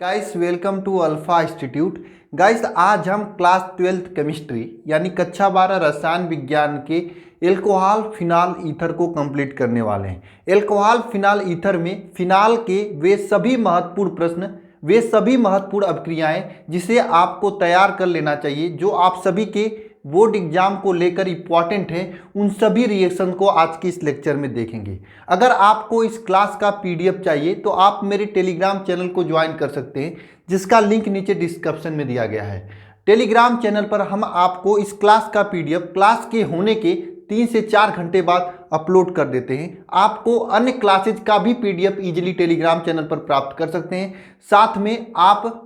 Guys welcome to alpha institute. Guys आज हम class 12th chemistry यानी कक्षा 12 रसायन विज्ञान के एल्कोहल फिनाल ईथर को कंप्लीट करने वाले हैं। एल्कोहल फिनाल ईथर में फिनाल के वे सभी महत्वपूर्ण प्रश्न, वे सभी महत्वपूर्ण अभिक्रियाएं जिसे आपको तैयार कर लेना चाहिए, जो आप सभी के बोर्ड एग्जाम को लेकर इंपॉर्टेंट है, उन सभी रिएक्शन को आज के इस लेक्चर में देखेंगे। अगर आपको इस क्लास का पीडीएफ चाहिए तो आप मेरे टेलीग्राम चैनल को ज्वाइन कर सकते हैं, जिसका लिंक नीचे डिस्क्रिप्शन में दिया गया है। टेलीग्राम चैनल पर हम आपको इस क्लास का पीडीएफ क्लास के होने के 3 से 4 घंटे बाद अपलोड कर देते हैं। आपको अन्य क्लासेज का भी पीडीएफ इजीली टेलीग्राम चैनल पर प्राप्त कर सकते हैं। साथ में आप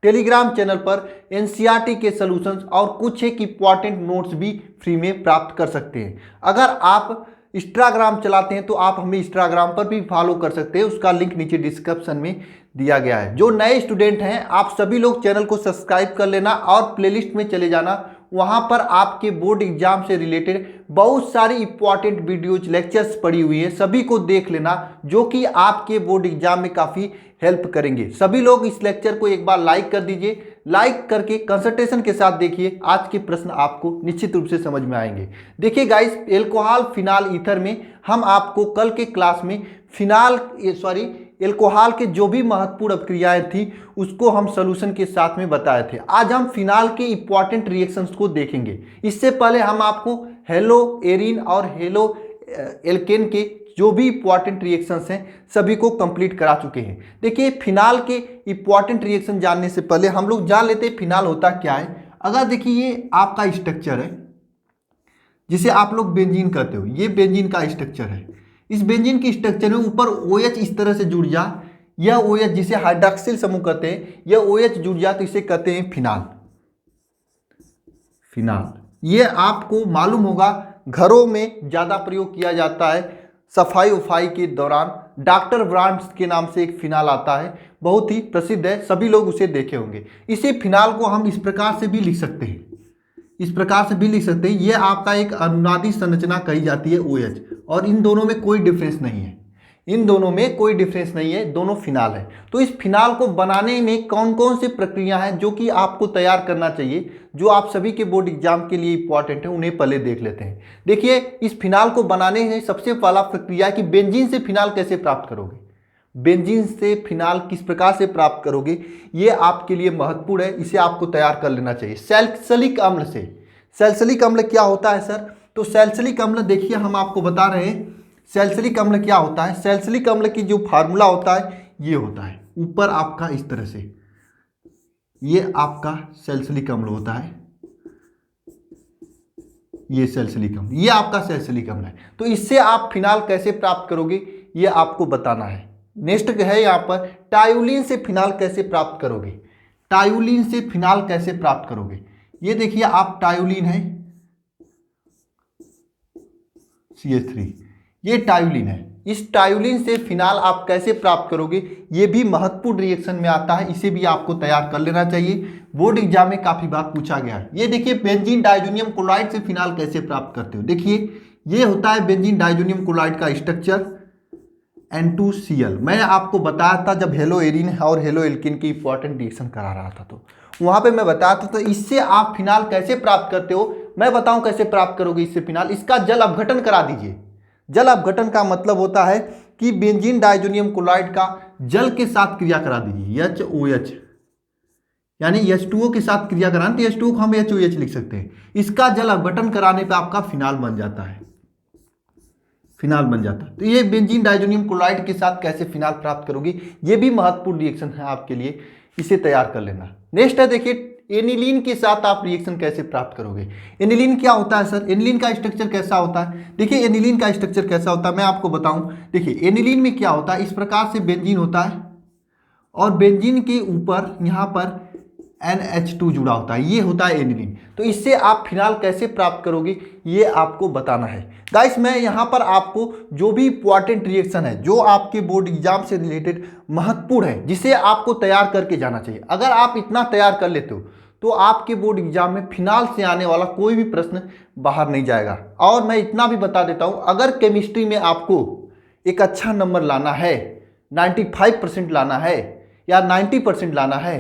टेलीग्राम चैनल पर एनसीईआरटी के सॉल्यूशंस और कुछ एक इंपॉर्टेंट नोट्स भी फ्री में प्राप्त कर सकते हैं। अगर आप इंस्टाग्राम चलाते हैं तो आप हमें इंस्टाग्राम पर भी फॉलो कर सकते हैं, उसका लिंक नीचे डिस्क्रिप्शन में दिया गया है। जो नए स्टूडेंट हैं आप सभी लोग चैनल को सब्सक्राइब कर लेना और प्लेलिस्ट में चले जाना, वहाँ पर आपके बोर्ड एग्जाम से रिलेटेड बहुत सारी इंपॉर्टेंट वीडियोज लेक्चर्स पड़ी हुई हैं, सभी को देख लेना, जो कि आपके बोर्ड एग्जाम में काफ़ी हेल्प करेंगे। सभी लोग इस लेक्चर को एक बार लाइक कर दीजिए। लाइक करके कंसंट्रेशन के साथ देखिए, आज के प्रश्न आपको निश्चित रूप से समझ में आएंगे। देखिए गाइस, एल्कोहल फिनाल ईथर में हम आपको कल के क्लास में एल्कोहल के जो भी महत्वपूर्ण अभिक्रियाएं थी उसको हम सॉल्यूशन के साथ में बताए थे। आज हम फिनाल के इंपॉर्टेंट रिएक्शंस को देखेंगे। इससे पहले हम आपको हेलो एरिन और हेलो एल्केन के जो भी इंपॉर्टेंट रिएक्शंस हैं सभी को कंप्लीट करा चुके हैं। देखिए, फिनाल के इंपॉर्टेंट रिएक्शन जानने से पहले हम लोग जान लेते हैं फिनाल होता क्या है। अगर देखिए ये आपका स्ट्रक्चर है जिसे आप लोग बेंजीन कहते हो, ये बेंजीन का स्ट्रक्चर है। इस बेंजीन के स्ट्रक्चर में ऊपर OH इस तरह से जुड़ जाए, यह OH जिसे हाइड्रॉक्सिल समूह कहते हैं, यह OH जुड़ जाए तो इसे कहते हैं फिनाल। फिनाल ये आपको मालूम होगा घरों में ज़्यादा प्रयोग किया जाता है, सफाई उफाई के दौरान। डॉक्टर ब्रांड्स के नाम से एक फिनाल आता है, बहुत ही प्रसिद्ध है, सभी लोग उसे देखे होंगे। इसी फिनाल को हम इस प्रकार से भी लिख सकते हैं, इस प्रकार से भी लिख सकते हैं। यह आपका एक अनुनादी संरचना कही जाती है OH, और इन दोनों में कोई डिफरेंस नहीं है, इन दोनों में कोई डिफरेंस नहीं है, दोनों फिनाल है। तो इस फिनाल को बनाने में कौन कौन सी प्रक्रिया है जो कि आपको तैयार करना चाहिए, जो आप सभी के बोर्ड एग्जाम के लिए इंपॉर्टेंट है, उन्हें पहले देख लेते हैं। देखिए, इस फिनाल को बनाने में सबसे पहला प्रक्रिया है कि बेंजीन से फिनाल कैसे प्राप्त करोगे। बेंजीन से फिनाल किस प्रकार से प्राप्त करोगे, ये आपके लिए महत्वपूर्ण है, इसे आपको तैयार कर लेना चाहिए। सैलिसिलिक अम्ल से। सैलिसिलिक अम्ल क्या होता है सर? तो सैलिसिलिक अम्ल देखिए हम आपको बता रहे हैं सैलिसिलिक अम्ल क्या होता है। सैलिसिलिक अम्ल की जो फार्मूला होता है ये होता है ऊपर आपका इस तरह से, ये आपका सैलिसिलिक अम्ल होता है, ये सैलिसिलिक अम्ल, ये आपका सैलिसिलिक अम्ल है। तो इससे आप फिनाल कैसे प्राप्त करोगे ये आपको बताना है। नेक्स्ट है यहाँ पर टायोलिन से फिनाल कैसे प्राप्त करोगे। टायोलिन से फिनाल कैसे प्राप्त करोगे, ये देखिए आप टायोलिन है CH3, ये टायोलिन है। इस टायोलिन से फिनाल आप कैसे प्राप्त करोगे, ये भी महत्वपूर्ण रिएक्शन में आता है, इसे भी आपको तैयार कर लेना चाहिए, बोर्ड एग्जाम में काफी बार पूछा गया है। ये देखिए बेंजीन डाइजोनियम क्लोराइड से फिनाल कैसे प्राप्त करते हो। देखिए ये होता है बेंजीन डाइजोनियम क्लोराइड का स्ट्रक्चर N2Cl। मैंने आपको बताया था जब हेलो एरिन और हेलो एल्किन की इंपॉर्टेंट रिएक्शन करा रहा था तो वहां पे मैं बताया था। तो इससे आप फिनाल कैसे प्राप्त करते हो, मैं बताऊं कैसे प्राप्त करोगे इससे फिनाल। इसका जल अपघटन करा दीजिए। जल अपघटन का मतलब होता है कि बेंजीन डाइजोनियम क्लोराइड का जल के साथ क्रिया करा दीजिए, HOH यानी H2O के साथ क्रिया कराना, तो H2O को हम HOH लिख सकते हैं। इसका जल अपघटन कराने पे आपका फिनाल बन जाता है, फिनाल बन जाता है। तो ये बेंजीन डाइजोनियम क्लोराइड के साथ कैसे फिनाल प्राप्त करोगे, ये भी महत्वपूर्ण रिएक्शन है आपके लिए, इसे तैयार कर लेना। नेक्स्ट है देखिए एनिलीन के साथ आप रिएक्शन कैसे प्राप्त करोगे। एनिलीन क्या होता है सर, एनिलीन का स्ट्रक्चर कैसा होता है। देखिए एनिलीन का स्ट्रक्चर कैसा होता है मैं आपको बताऊं। देखिए एनिलीन में क्या होता है, इस प्रकार से बेंजीन होता है और बेंजीन के ऊपर यहाँ पर NH2 जुड़ा होता है, ये होता है एनिलीन। तो इससे आप फिनाल कैसे प्राप्त करोगे ये आपको बताना है। गाइस मैं यहाँ पर आपको जो भी इंपॉर्टेंट रिएक्शन है जो आपके बोर्ड एग्जाम से रिलेटेड महत्वपूर्ण है, जिसे आपको तैयार करके जाना चाहिए, अगर आप इतना तैयार कर लेते हो तो आपके बोर्ड एग्जाम में फिनाल से आने वाला कोई भी प्रश्न बाहर नहीं जाएगा। और मैं इतना भी बता देता हूँ, अगर केमिस्ट्री में आपको एक अच्छा नंबर लाना है, 95% लाना है, या 90% लाना है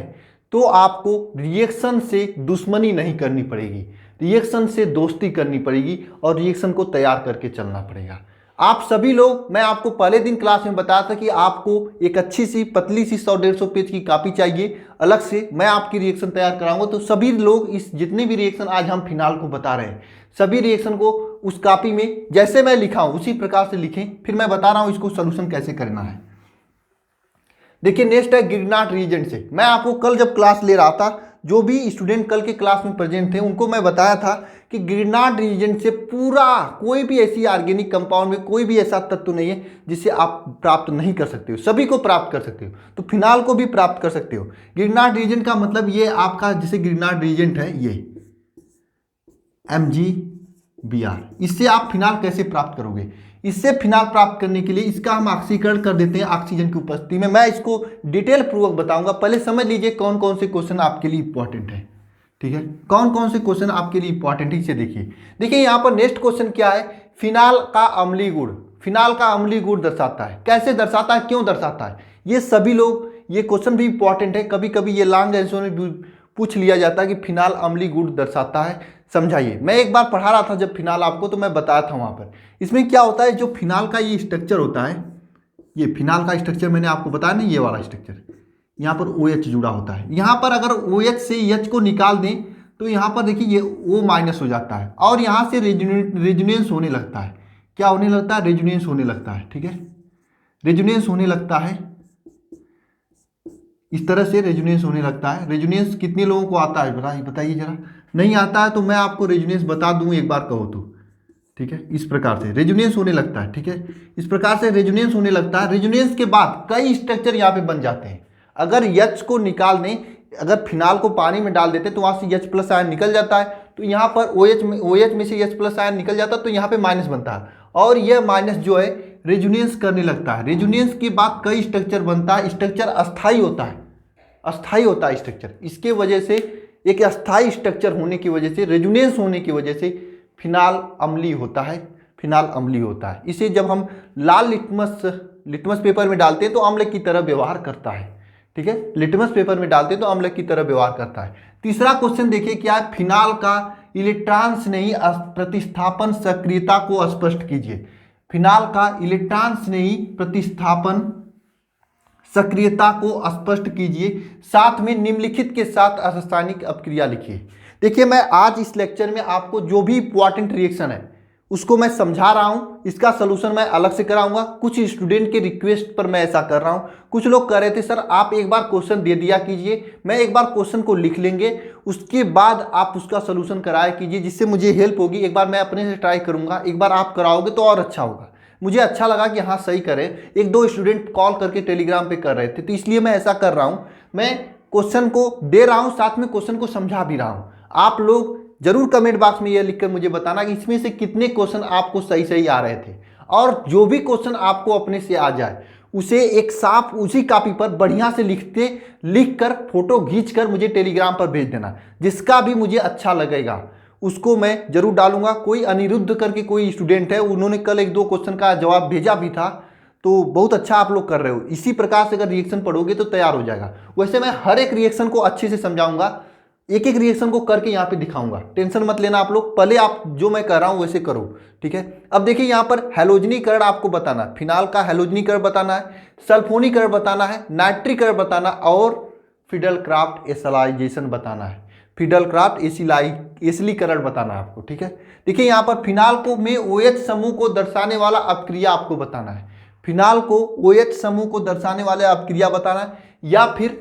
तो आपको रिएक्शन से दुश्मनी नहीं करनी पड़ेगी, रिएक्शन से दोस्ती करनी पड़ेगी और रिएक्शन को तैयार करके चलना पड़ेगा। आप सभी लोग, मैं आपको पहले दिन क्लास में बताया था कि आपको एक अच्छी सी पतली सी 100-150 पेज की कॉपी चाहिए अलग से, मैं आपकी रिएक्शन तैयार कराऊंगा। तो सभी लोग इस जितने भी रिएक्शन आज हम फिनाल को बता रहे हैं, सभी रिएक्शन को उस कॉपी में जैसे मैं लिखा हूं उसी प्रकार से लिखें। फिर मैं बता रहा हूं इसको सोल्यूशन कैसे करना है। देखिए नेक्स्ट है गिरनाट रीजेंट से। मैं आपको कल जब क्लास ले रहा था, जो भी स्टूडेंट कल के क्लास में प्रेजेंट थे उनको मैं बताया था कि गिरनाट रीजेंट से पूरा कोई भी ऐसी ऑर्गेनिक कंपाउंड में कोई भी ऐसा तत्व नहीं है जिसे आप प्राप्त नहीं कर सकते हो, सभी को प्राप्त कर सकते हो। तो फिनाल को भी प्राप्त कर सकते हो। गिरनाट रीजेंट का मतलब ये आपका जैसे गिरनाट रीजेंट है ये MgBr, इससे आप फिनाल कैसे प्राप्त करोगे? इससे फिनाल प्राप्त करने के लिए इसका हम ऑक्सीकरण कर देते हैं ऑक्सीजन की उपस्थिति में। मैं इसको डिटेल पूर्वक बताऊंगा, पहले समझ लीजिए कौन कौन से क्वेश्चन आपके लिए इंपॉर्टेंट है। ठीक है, कौन कौन से क्वेश्चन आपके लिए इंपॉर्टेंट है इसे देखिए यहाँ पर नेक्स्ट क्वेश्चन क्या है, फिनाल का अम्लीय गुण। फिनाल का अम्लीय गुण दर्शाता है, कैसे दर्शाता है, क्यों दर्शाता है, ये सभी लोग, ये क्वेश्चन भी इंपॉर्टेंट है। कभी कभी ये लॉन्ग आंसर में पूछ लिया जाता है कि फिनाल अम्लीय गुण दर्शाता है, समझाइए। मैं एक बार पढ़ा रहा था जब फिनाल आपको, तो मैं बताया था वहां पर। इसमें क्या होता है, जो फिनाल का ये स्ट्रक्चर होता है, ये फिनाल का स्ट्रक्चर मैंने आपको बताया नहीं, ये वाला स्ट्रक्चर, यहाँ पर OH जुड़ा होता है। यहाँ पर अगर OH से H को निकाल दें तो यहाँ पर देखिए ये O- हो जाता है और यहाँ से रेजोनेंस होने लगता है। क्या होने लगता है? रेजोनेंस होने लगता है। ठीक है, रेजोनेंस होने लगता है, इस तरह से रेजोनेंस होने लगता है। रेजोनेंस कितने लोगों को आता है बताइए जरा। नहीं आता है तो मैं आपको रेजोनेंस बता दूं एक बार कहो तो। ठीक है, इस प्रकार से रेजोनेंस होने लगता है। ठीक है, इस प्रकार से रेजोनेंस होने लगता है। रेजोनेंस के बाद कई स्ट्रक्चर यहाँ पे बन जाते हैं। अगर H को निकाल दें, अगर फिनाल को पानी में डाल देते तो वहां से H+ आयन निकल जाता है, तो यहाँ पर OH में से H+ आयन निकल जाता है, तो यहाँ पे माइनस बनता है और यह माइनस जो है रेजोनेंस करने लगता है। रेजोनेंस के बाद कई स्ट्रक्चर बनता है, स्ट्रक्चर अस्थायी होता है, अस्थायी होता है स्ट्रक्चर। इसके वजह से, एक अस्थायी स्ट्रक्चर होने की वजह से, रेजोनेंस होने की वजह से फिनाल अम्लीय होता है, फिनाल अम्लीय होता है। इसे जब हम लाल लिटमस पेपर में डालते हैं तो अम्ल की तरह व्यवहार करता है। ठीक है, लिटमस पेपर में डालते हैं तो अम्ल की तरह व्यवहार करता है। तीसरा क्वेश्चन देखिए क्या है, फिनाल का इलेक्ट्रॉन स्नेही प्रतिस्थापन सक्रियता को स्पष्ट कीजिए। फिनाल का इलेक्ट्रॉन स्नेही प्रतिस्थापन सक्रियता को स्पष्ट कीजिए, साथ में निम्नलिखित के साथ रासायनिक अपक्रिया लिखिए। देखिए मैं आज इस लेक्चर में आपको जो भी इंपॉर्टेंट रिएक्शन है उसको मैं समझा रहा हूं, इसका सलूशन मैं अलग से कराऊंगा। कुछ स्टूडेंट के रिक्वेस्ट पर मैं ऐसा कर रहा हूं। कुछ लोग कह रहे थे सर आप एक बार क्वेश्चन दे दिया कीजिए, मैं एक बार क्वेश्चन को लिख लेंगे, उसके बाद आप उसका सलूशन कराया कीजिए, जिससे मुझे हेल्प होगी। एक बार मैं अपने से ट्राई करूंगा, एक बार आप कराओगे तो और अच्छा होगा। मुझे अच्छा लगा कि हाँ सही करें। एक दो स्टूडेंट कॉल करके टेलीग्राम पे कर रहे थे, तो इसलिए मैं ऐसा कर रहा हूं। मैं क्वेश्चन को दे रहा हूं, साथ में क्वेश्चन को समझा भी रहा हूं। आप लोग जरूर कमेंट बॉक्स में यह लिखकर मुझे बताना कि इसमें से कितने क्वेश्चन आपको सही सही आ रहे थे, और जो भी क्वेश्चन आपको अपने से आ जाए उसे एक साफ उसी कॉपी पर बढ़िया से लिखकर फोटो खींचकर मुझे टेलीग्राम पर भेज देना। जिसका भी मुझे अच्छा लगेगा उसको मैं जरूर डालूंगा। कोई अनिरुद्ध करके कोई स्टूडेंट है, उन्होंने कल एक दो क्वेश्चन का जवाब भेजा भी था, तो बहुत अच्छा आप लोग कर रहे हो। इसी प्रकार से अगर रिएक्शन पढ़ोगे तो तैयार हो जाएगा। वैसे मैं हर एक रिएक्शन को अच्छे से समझाऊंगा, एक एक रिएक्शन को करके यहाँ पे दिखाऊंगा, टेंशन मत लेना आप लोग। पहले आप जो मैं कर रहा हूँ वैसे करो। ठीक है, अब देखिए यहाँ पर हैलोजनीकरण आपको बताना है, फिनाल का हैलोजनीकरण बताना है, सल्फोनीकरण बताना है, नाइट्रीकरण बताना और फिडलक्राफ्ट एसिलाइजेशन बताना है, फिडलक्राफ्ट एसिलीकरण बताना है आपको। ठीक है, देखिए यहाँ पर फिनाल को में OH समूह को दर्शाने वाला अपक्रिया आपको बताना है। फिनाल को OH समूह को दर्शाने वाले अपक्रिया बताना है, या फिर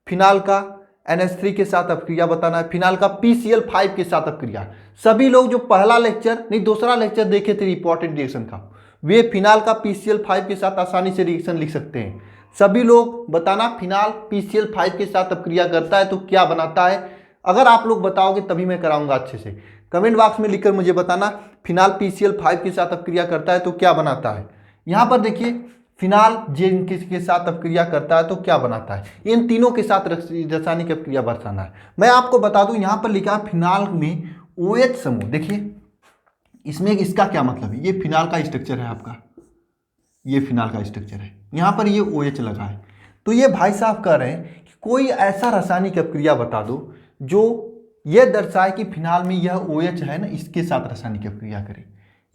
फिनाल का NH3 के साथ अपक्रिया बताना है, फिनाल का PCl5 के साथ अपक्रिया। सभी लोग जो पहला लेक्चर नहीं दूसरा लेक्चर देखे थे इंपॉर्टेंट रिएक्शन का, वे फिनाल का PCl5 के साथ आसानी से रिएक्शन लिख सकते हैं। सभी लोग बताना फिनाल PCl5 के साथ अपक्रिया करता है तो क्या बनाता है। अगर आप लोग बताओगे तभी मैं कराऊंगा अच्छे से। कमेंट बॉक्स में लिखकर मुझे बताना फिनाल PCl5 के साथ अपक्रिया करता है तो क्या बनाता है। यहाँ पर देखिए फिनाल जिंक के साथ अपक्रिया करता है तो क्या बनाता है। इन तीनों के साथ रासायनिक अपक्रिया बरसाना है। मैं आपको बता दूं यहाँ पर लिखा है फिनाल में OH समूह। देखिए इसमें इसका क्या मतलब है, ये फिनाल का स्ट्रक्चर है आपका, ये फिनाल का स्ट्रक्चर है, यहाँ पर ये OH लगा है। तो ये भाई साहब कह रहे हैं कि कोई ऐसा रासायनिक अपक्रिया बता दो जो ये दर्शाए कि फिनाल में यह OH है ना, इसके साथ रासायनिक अपक्रिया करे,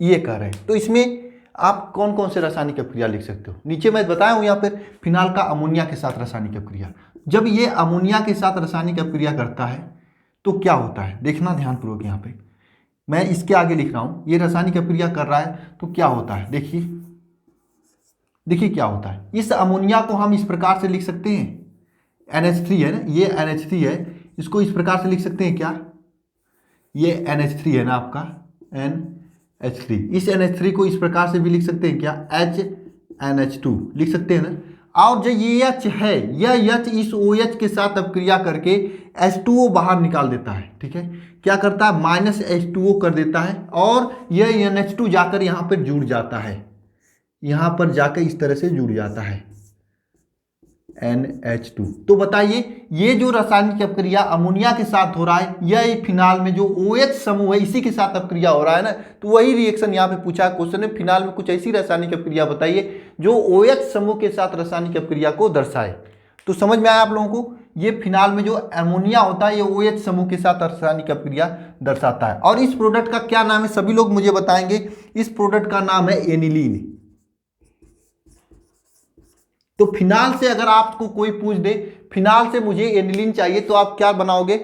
ये कह रहे हैं। तो इसमें आप कौन कौन से रासायनिक अपक्रिया लिख सकते हो? नीचे मैं बताया हूँ यहाँ पर फिनाल का अमोनिया के साथ रासायनिक अपक्रिया। जब ये अमोनिया के साथ रासायनिक अपक्रिया करता है तो क्या होता है, देखना ध्यानपूर्वक। यहाँ पे मैं इसके आगे लिख रहा हूँ, ये रासायनिक अपक्रिया कर रहा है तो क्या होता है, देखिए देखिए क्या होता है। इस अमोनिया को हम इस प्रकार से लिख सकते हैं, NH3 है ना, ये NH3 है, इसको इस प्रकार से लिख सकते हैं क्या, ये NH3 है ना आपका, NH3, इस NH3 को इस प्रकार से भी लिख सकते हैं क्या, HNH2 लिख सकते हैं ना। और जो ये H है, यह H इस OH के साथ अपक्रिया करके H2O बाहर निकाल देता है, ठीक है। क्या करता है, -H2O कर देता है, और यह NH2 जाकर यहाँ पर जुड़ जाता है, यहाँ पर जाकर इस तरह से जुड़ जाता है NH2। तो बताइए ये जो रासायनिक अपक्रिया अमोनिया के साथ हो रहा है, यह फिनाल में जो OH समूह है इसी के साथ अपक्रिया हो रहा है ना, तो वही रिएक्शन यहाँ पे पूछा है क्वेश्चन में। फिनाल में कुछ ऐसी रासायनिक अपक्रिया बताइए जो OH समूह के साथ रासायनिक अपक्रिया को दर्शाए। तो समझ में आया आप लोगों को, ये फिनाल में जो अमोनिया होता है ये OH समूह के साथ रासायनिक अपक्रिया दर्शाता है। और इस प्रोडक्ट का क्या नाम है, सभी लोग मुझे बताएंगे। इस प्रोडक्ट का नाम है एनिलीन। तो फिनाल से अगर आपको कोई पूछ दे फिनाल से मुझे एनिलीन चाहिए, तो आप क्या बनाओगे,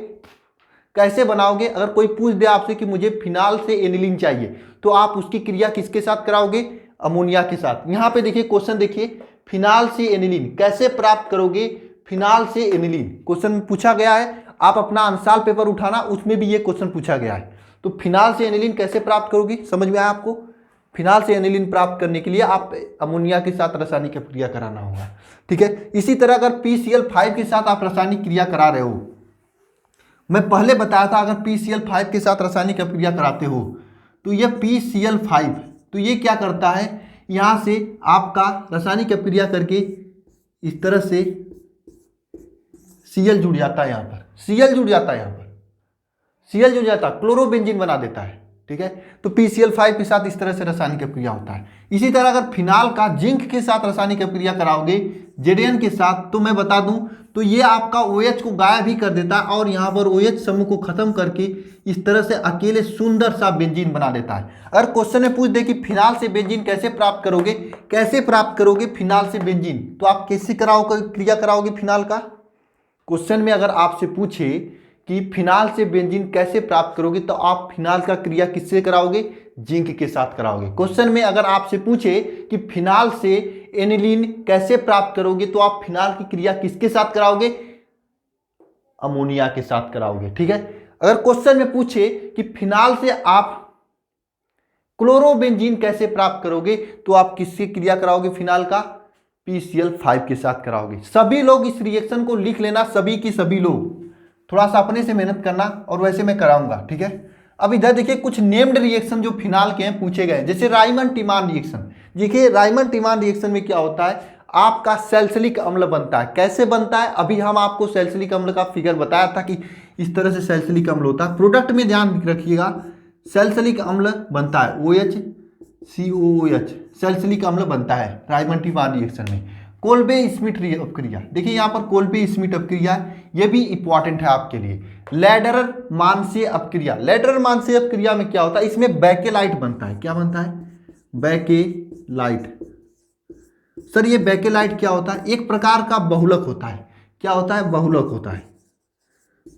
कैसे बनाओगे? अगर कोई पूछ दे आपसे कि मुझे फिनाल से एनिलीन चाहिए, तो आप उसकी क्रिया किसके साथ कराओगे, अमोनिया के साथ। यहां पे देखिए क्वेश्चन, देखिए फिनाल से एनिलीन कैसे प्राप्त करोगे, फिनाल से एनिलीन क्वेश्चन पूछा गया है। आप अपना अंशाल पेपर उठाना, उसमें भी ये क्वेश्चन पूछा गया है। तो फिनाल से एनिलीन कैसे प्राप्त करोगे, समझ में आया आपको? फिनाल से एनिलीन प्राप्त करने के लिए आप अमोनिया के साथ रासायनिक क्रिया कराना होगा, ठीक है। इसी तरह अगर PCl5 के साथ आप रासायनिक क्रिया करा रहे हो, मैं पहले बताया था अगर PCl5 के साथ रासायनिक क्रिया कराते हो तो यह PCl5, तो ये क्या करता है, यहाँ से आपका रासायनिक क्रिया करके इस तरह से Cl जुड़ जाता है, यहाँ पर Cl जुड़ जाता है, यहाँ पर Cl जुड़ जाता है, क्लोरोबेंजीन बना देता है, ठीक है। तो PCl5 के साथ इस तरह से रासायनिक अपक्रिया होता है। इसी तरह अगर फिनाल का जिंक के साथ रासायनिक अपक्रिया कराओगे Zn के साथ, तो मैं बता दूं तो ये आपका OH को गायब ही कर देता है और यहाँ पर OH समूह को खत्म करके इस तरह से अकेले सुंदर सा बेंजीन बना देता है। अगर क्वेश्चन में पूछ दे कि फिनाल से बेंजीन कैसे प्राप्त करोगे, कैसे प्राप्त करोगे फिनाल से बेंजीन, तो आप कैसे कराओगे, क्रिया कराओगे फिनाल का। क्वेश्चन में अगर आपसे पूछे कि फिनाल से बेंजीन कैसे प्राप्त करोगे, तो आप फिनाल का क्रिया किससे कराओगे, जिंक के साथ कराओगे। क्वेश्चन में अगर आपसे पूछे कि फिनाल से एनिलीन कैसे प्राप्त करोगे, तो आप फिनाल की क्रिया किसके साथ कराओगे, अमोनिया के साथ कराओगे, ठीक है। अगर क्वेश्चन में पूछे कि फिनाल से आप क्लोरोबेंजीन कैसे प्राप्त करोगे, तो आप किससे क्रिया कराओगे, फिनाल का PCl5 के साथ कराओगे। सभी लोग इस रिएक्शन को लिख लेना, सभी की सभी लोग, थोड़ा सा अपने से मेहनत करना, और वैसे मैं कराऊंगा, ठीक है। अब इधर देखिए कुछ नेम्ड रिएक्शन जो फिनाल के हैं पूछे गए, जैसे राइमन टिमान रिएक्शन। देखिए राइमन टिमान रिएक्शन में क्या होता है, आपका सैलिसिलिक अम्ल बनता है। कैसे बनता है, अभी हम आपको सैलिसिलिक अम्ल का फिगर बताया था कि इस तरह से सैलिसिलिक अम्ल होता है। प्रोडक्ट में ध्यान रखिएगा, सैलिसिलिक अम्ल बनता है OH COOH, सैलिसिलिक अम्ल बनता है राइमन टिमान रिएक्शन में। कोल्बे स्मिथ अपक्रिया, देखिए यहाँ पर कोल्बे स्मिथ अपक्रिया, ये भी इंपॉर्टेंट है आपके लिए। लैडरर मानसीय अपक्रिया, लैडरर मानसीय अपक्रिया में क्या होता है, इसमें बेकेलाइट बनता है। क्या बनता है, बेकेलाइट। सर ये बेकेलाइट क्या होता है, एक प्रकार का बहुलक होता है। क्या होता है, बहुलक होता है।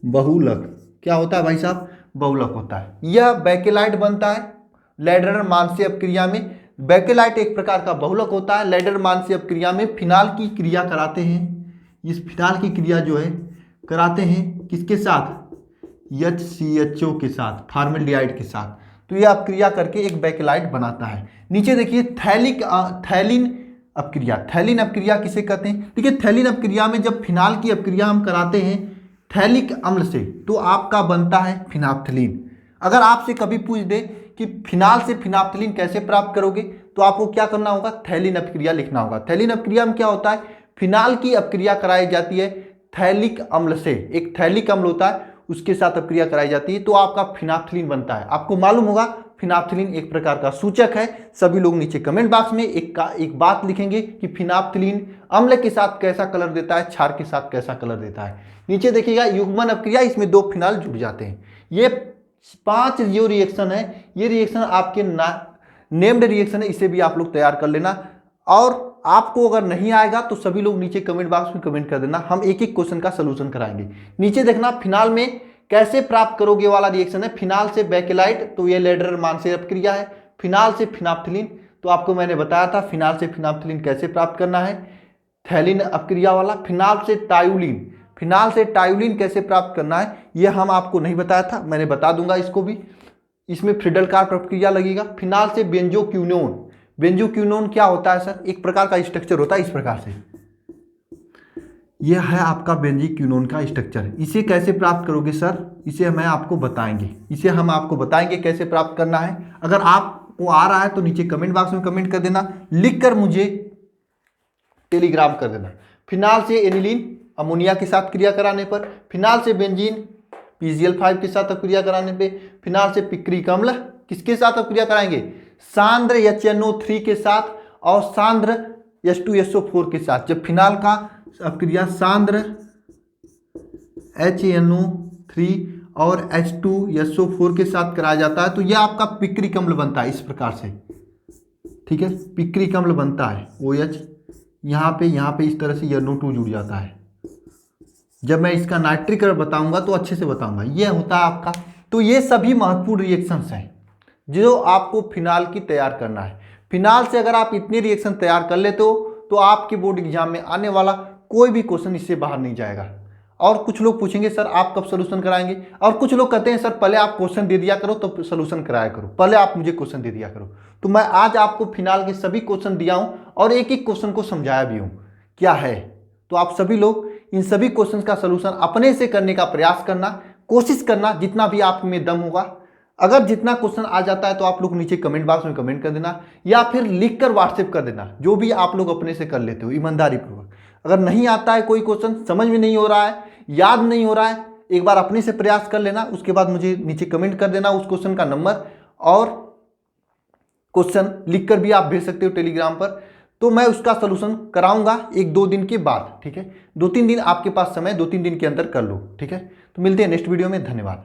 बहुलक क्या होता है भाई साहब, बहुलक होता है। यह बेकेलाइट बनता है लैडरर मानसीय अपक्रिया में। बेकेलाइट एक प्रकार का बहुलक होता है। लैडरर मानसीय अपक्रिया में फिनाल की क्रिया कराते हैं, इस फिनाल की क्रिया जो है कराते हैं किसके साथ, HCHO के साथ, फॉर्मेल्डिहाइड के साथ। तो ये अपक्रिया करके एक बेकेलाइट बनाता है। नीचे देखिए थैलिन अपक्रिया, थैलिन अपक्रिया किसे कहते हैं। देखिए थैलिन अपक्रिया में जब फिनाल की अपक्रिया हम कराते हैं थैलिक अम्ल से, तो आपका बनता है फिनाप्थलीन। अगर आपसे कभी पूछ दे कि फिनाल से फिनाप्थलीन कैसे प्राप्त करोगे, तो आपको क्या करना होगा, थैलिन अपक्रिया लिखना होगा। थैलिन अपक्रिया में क्या होता है, फिनाल की अपक्रिया कराई जाती है थैलिक अम्ल से, एक थैलिक अम्ल होता है उसके साथ अपक्रिया कराई जाती है, तो आपका फिनाप्थलीन बनता है। आपको मालूम होगा फिनाप्थिलीन एक प्रकार का सूचक है। सभी लोग नीचे कमेंट बॉक्स में एक बात लिखेंगे कि फिनाप्थिलीन अम्ल के साथ कैसा कलर देता है, क्षार के साथ कैसा कलर देता है। नीचे देखिएगा युग्मन अपक्रिया, इसमें 2 फिनाल जुड़ जाते हैं। ये 5 जो रिएक्शन है, ये रिएक्शन आपके नेम्ड रिएक्शन है, इसे भी आप लोग तैयार कर लेना। और आपको अगर नहीं आएगा तो सभी लोग नीचे कमेंट बॉक्स में कमेंट कर देना, हम एक एक क्वेश्चन का सलूशन कराएंगे। नीचे देखना फिनाल में कैसे प्राप्त करोगे वाला रिएक्शन है। फिनाल से बेकेलाइट, तो ये लेडरर मानसेर अपक्रिया है। फिनाल से फिनाप्थिलीन, तो आपको मैंने बताया था फिनाल से फिनाप्थिलीन कैसे प्राप्त करना है, थैलिन अपक्रिया वाला। फिनाल से टायुलिन, फिनाल से टायुलिन कैसे प्राप्त करना है ये हम आपको नहीं बताया था, मैंने बता दूंगा इसको भी। इसमें फ्रीडल-कार्प प्रक्रिया लगेगा। फिनाल से बेंजोक्विनोन, बेंजोक्विनोन क्या होता है सर, एक प्रकार का स्ट्रक्चर होता है इस प्रकार से, यह है आपका बेंजोक्विनोन का स्ट्रक्चर। इसे कैसे प्राप्त करोगे सर, इसे हम आपको बताएंगे कैसे प्राप्त करना है। अगर आपको आ रहा है तो नीचे कमेंट बॉक्स में कमेंट कर देना, लिखकर मुझे टेलीग्राम कर देना। फिनाल से एनिलीन अमोनिया के साथ क्रिया कराने पर, फिनाल से बेंजीन PgL5 के साथ क्रिया कराने पे, फिनाल से पिक्रिक अम्ल किसके साथ क्रिया कराएंगे, सांद्र HNO3 के साथ और सांद्र H2SO4 के साथ। जब फिनाल का अपक्रिया सांद्र HNO3 और H2SO4 के साथ कराया जाता है तो यह आपका पिक्रिक अम्ल बनता है इस प्रकार से, ठीक है, पिक्रिक अम्ल बनता है। OH यहाँ पे इस तरह से NO2 जुड़ जाता है। जब मैं इसका नाइट्रिक बताऊंगा तो अच्छे से बताऊंगा। ये होता है आपका, तो ये सभी महत्वपूर्ण रिएक्शंस हैं जो आपको फिनाल की तैयार करना है। फिनाल से अगर आप इतने रिएक्शन तैयार कर लेते हो तो आपके बोर्ड एग्जाम में आने वाला कोई भी क्वेश्चन इससे बाहर नहीं जाएगा। और कुछ लोग पूछेंगे सर आप कब सोल्यूशन कराएंगे, और कुछ लोग कहते हैं सर पहले आप क्वेश्चन दे दिया करो तो सोल्यूशन कराया करो, पहले आप मुझे क्वेश्चन दे दिया करो। तो मैं आज आपको फिनाल के सभी क्वेश्चन दिया हूँ और एक एक क्वेश्चन को समझाया भी हूँ क्या है। तो आप सभी लोग इन सभी क्वेश्चन का सलूशन अपने से करने का प्रयास करना, कोशिश करना जितना भी आप में दम होगा। अगर जितना क्वेश्चन आ जाता है तो आप लोग नीचे कमेंट बॉक्स में कमेंट कर देना या फिर लिखकर व्हाट्सएप कर देना, जो भी आप लोग अपने से कर लेते हो ईमानदारी पूर्वक। अगर नहीं आता है कोई क्वेश्चन, समझ में नहीं हो रहा है, याद नहीं हो रहा है, एक बार अपने से प्रयास कर लेना, उसके बाद मुझे नीचे कमेंट कर देना उस क्वेश्चन का नंबर, और क्वेश्चन लिखकर भी आप भेज सकते हो टेलीग्राम पर। तो मैं उसका सलूशन कराऊंगा 1-2 दिन के बाद, ठीक है। 2-3 दिन आपके पास समय, 2-3 दिन के अंदर कर लो, ठीक है। तो मिलते हैं नेक्स्ट वीडियो में, धन्यवाद।